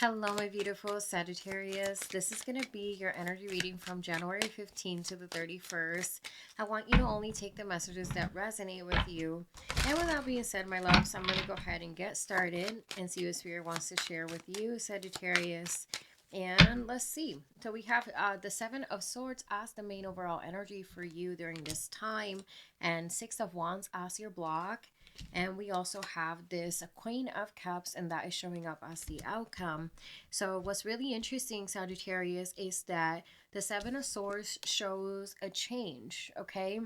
Hello, my beautiful Sagittarius. This is going to be your energy reading from January 15th to the 31st. I want you to only take the messages that resonate with you. And with that being said, my loves, I'm going to go ahead and get started and see what Spirit wants to share with you, Sagittarius. And let's see. So we have the Seven of Swords as the main overall energy for you during this time, and Six of Wands as your block. And we also have this Queen of Cups, and that is showing up as the outcome. So what's really interesting, Sagittarius, is that the Seven of Swords shows a change, okay?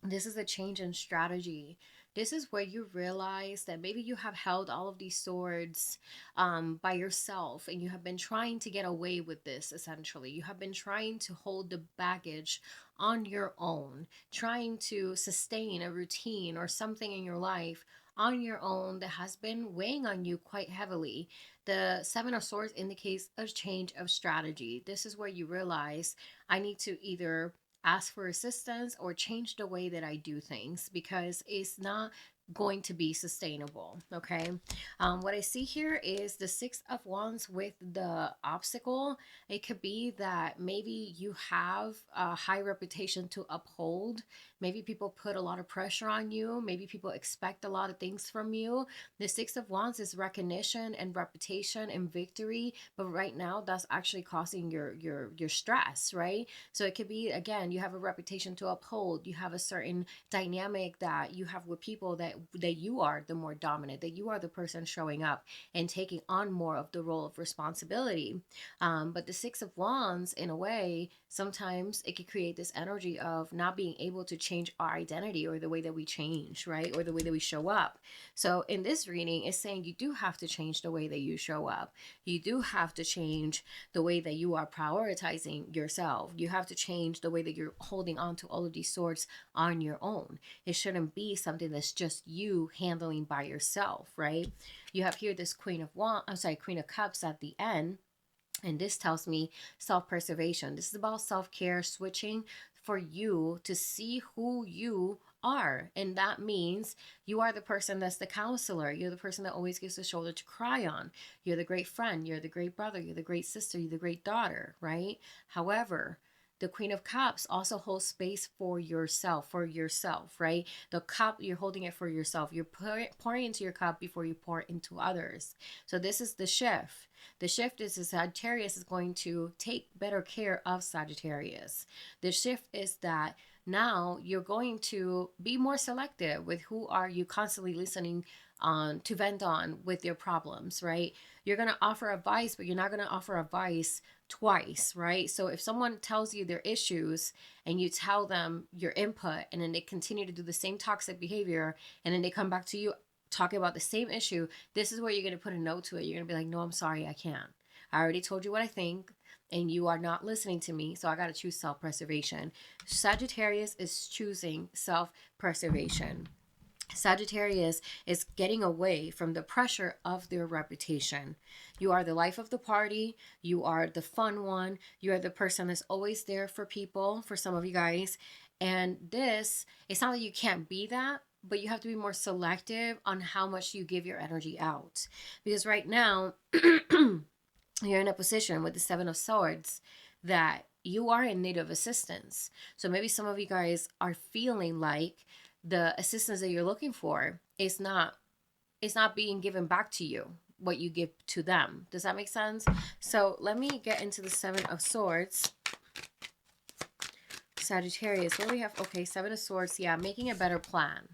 This is a change in strategy. This is where you realize that maybe you have held all of these swords by yourself, and you have been trying to get away with this. Essentially, you have been trying to hold the baggage on your own, trying to sustain a routine or something in your life on your own that has been weighing on you quite heavily. The Seven of Swords indicates a change of strategy. This is where you realize, I need to either ask for assistance or change the way that I do things, because it's not going to be sustainable. Okay. What I see here is the Six of Wands with the obstacle. It could be that maybe you have a high reputation to uphold. Maybe people put a lot of pressure on you. Maybe people expect a lot of things from you. The Six of Wands is recognition and reputation and victory, but right now that's actually causing your stress, right? So it could be, again, you have a reputation to uphold. You have a certain dynamic that you have with people that you are the more dominant, that you are the person showing up and taking on more of the role of responsibility. But the Six of Wands, in a way, sometimes it could create this energy of not being able to change our identity or the way that we change, right? Or the way that we show up. So in this reading, it's saying you do have to change the way that you show up. You do have to change the way that you are prioritizing yourself. You have to change the way that you're holding on to all of these swords on your own. It shouldn't be something that's just you handling by yourself, right? You have here this Queen of Cups at the end. And this tells me self-preservation. This is about self-care, switching for you to see who you are. And that means you are the person that's the counselor. You're the person that always gives a shoulder to cry on. You're the great friend. You're the great brother. You're the great sister. You're the great daughter, right? However, the Queen of Cups also holds space for yourself, right? The cup, you're holding it for yourself. You're pouring into your cup before you pour into others. So this is the shift. The shift is that Sagittarius is going to take better care of Sagittarius. The shift is that now you're going to be more selective with who are you constantly listening on to vent on with your problems, right? You're going to offer advice, but you're not going to offer advice twice, right? So if someone tells you their issues and you tell them your input, and then they continue to do the same toxic behavior, and then they come back to you talking about the same issue, this is where you're going to put a note to it. You're going to be like, no, I'm sorry, I can't. I already told you what I think, and you are not listening to me, so I got to choose self-preservation. Sagittarius is choosing self-preservation. Sagittarius is getting away from the pressure of their reputation. You are the life of the party. You are the fun one. You are the person that's always there for people, for some of you guys. And this, it's not that you can't be that, but you have to be more selective on how much you give your energy out. Because right now, you're in a position with the Seven of Swords that you are in need of assistance. So maybe some of you guys are feeling like the assistance that you're looking for is not being given back to you, what you give to them. Does that make sense? So let me get into the Seven of Swords. Sagittarius, what do we have? Okay, Seven of Swords. Yeah, making a better plan.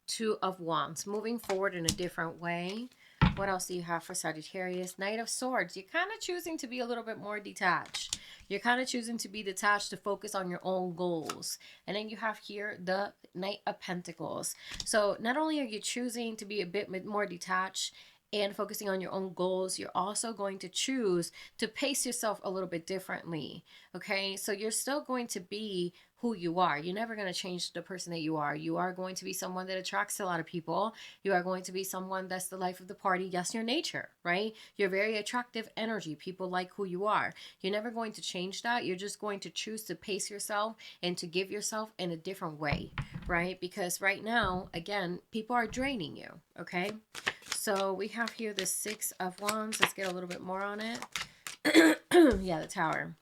Two of Wands, moving forward in a different way. What else do you have for Sagittarius? Knight of Swords. You're kind of choosing to be a little bit more detached. You're kind of choosing to be detached, to focus on your own goals. And then you have here the Knight of Pentacles. So not only are you choosing to be a bit more detached and focusing on your own goals, you're also going to choose to pace yourself a little bit differently. Okay, so you're still going to be who you are. You're never going to change the person that you are. You are going to be someone that attracts a lot of people. You are going to be someone that's the life of the party. Yes, your nature, right? You're very attractive energy. People like who you are. You're never going to change that. You're just going to choose to pace yourself and to give yourself in a different way, right? Because right now, again, people are draining you, okay? So we have here the Six of Wands. Let's get a little bit more on it. Yeah, the Tower.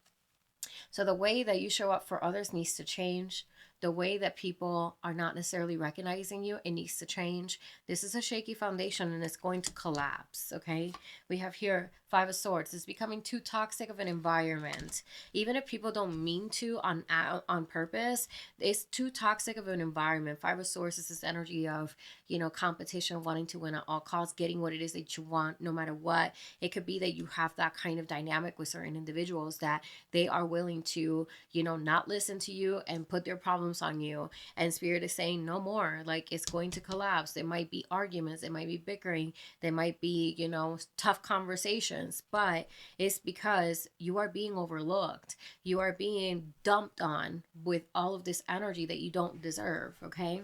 So the way that you show up for others needs to change. The way that people are not necessarily recognizing you, it needs to change. This is a shaky foundation and it's going to collapse, okay? We have here Five of Swords. It's becoming too toxic of an environment. Even if people don't mean to on purpose, it's too toxic of an environment. Five of Swords is this energy of, you know, competition, wanting to win at all costs, getting what it is that you want no matter what. It could be that you have that kind of dynamic with certain individuals that they are willing to, you know, not listen to you and put their problems on you. And Spirit is saying no more. Like, it's going to collapse. There might be arguments, there might be bickering, there might be, you know, tough conversations, but it's because you are being overlooked. You are being dumped on with all of this energy that you don't deserve, okay?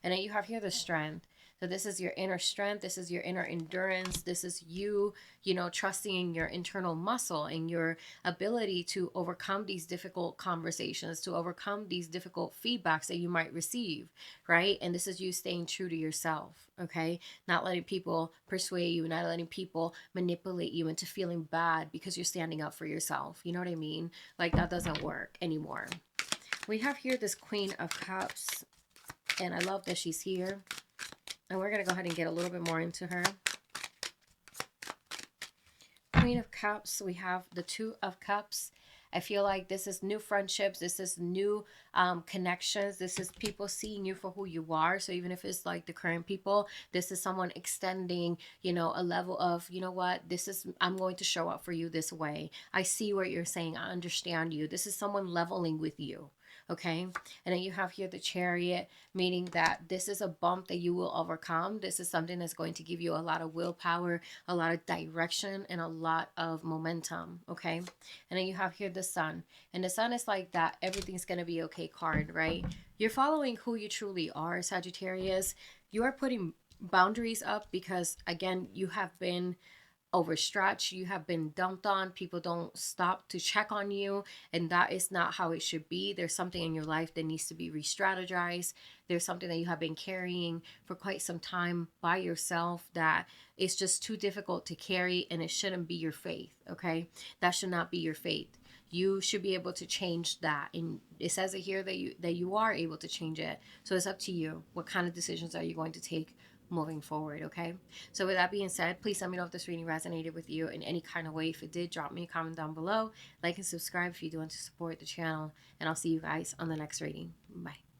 And then you have here the Strength. So this is your inner strength. This is your inner endurance. This is you, you know, trusting in your internal muscle and your ability to overcome these difficult conversations, to overcome these difficult feedbacks that you might receive, right? And this is you staying true to yourself, okay? Not letting people persuade you, not letting people manipulate you into feeling bad because you're standing up for yourself. You know what I mean? Like, that doesn't work anymore. We have here this Queen of Cups, and I love that she's here. And we're going to go ahead and get a little bit more into her. Queen of Cups, we have the Two of Cups. I feel like this is new friendships. This is new connections. This is people seeing you for who you are. So even if it's like the current people, this is someone extending, you know, a level of, you know what, this is, I'm going to show up for you this way. I see what you're saying. I understand you. This is someone leveling with you. Okay, and then you have here the Chariot, meaning that this is a bump that you will overcome. This is something that's going to give you a lot of willpower, a lot of direction, and a lot of momentum. Okay, and then you have here the Sun, and the Sun is like that everything's going to be okay card, right? You're following who you truly are, Sagittarius. You are putting boundaries up because, again, you have been overstretched, you have been dumped on, people don't stop to check on you, and that is not how it should be. There's something in your life that needs to be re-strategized. There's something that you have been carrying for quite some time by yourself that is just too difficult to carry, and it shouldn't be your faith, okay? That should not be your faith. You should be able to change that, and it says it here that you are able to change it. So it's up to you. What kind of decisions are you going to take moving forward, okay? So with that being said, please let me know if this reading resonated with you in any kind of way. If it did, drop me a comment down below. Like and subscribe if you do want to support the channel, and I'll see you guys on the next reading. Bye.